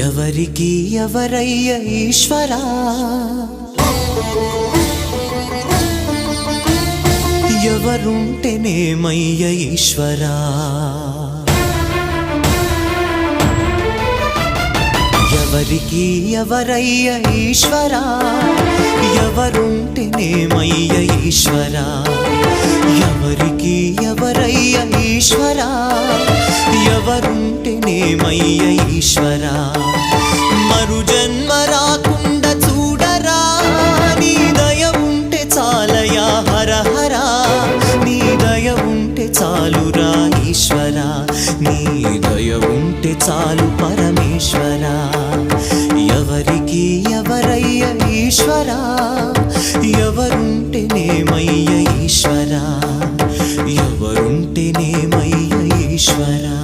ఎవరికి ఎవరయ్య ఈశ్వరా, ఎవరుంటేనేమయ్య ఈశ్వరా, ఎవరికి ఎవరయ్య ఈశ్వరా, ఎవరుంటేనేమయ్య ఈశ్వరా, ఎవరికి ఎవరయ్య ఈశ్వరా, ఎవరుంటేనేమయ్య ఈశ్వరా. మరు జన్మ రాకుండా చూడరా, నీ దయ ఉంటే చాలయా హర హరా, నీ దయ ఉంటే చాలురా ఈశ్వరా, నీ దయ ఉంటే చాలు పరమేశ్వరా. ఎవరికి ఎవరయ్య ఈశ్వరా, ఎవరుంటేనేమయ్య ఈశ్వరా, ఎవరుంటేనేమయ్య ఈశ్వరా.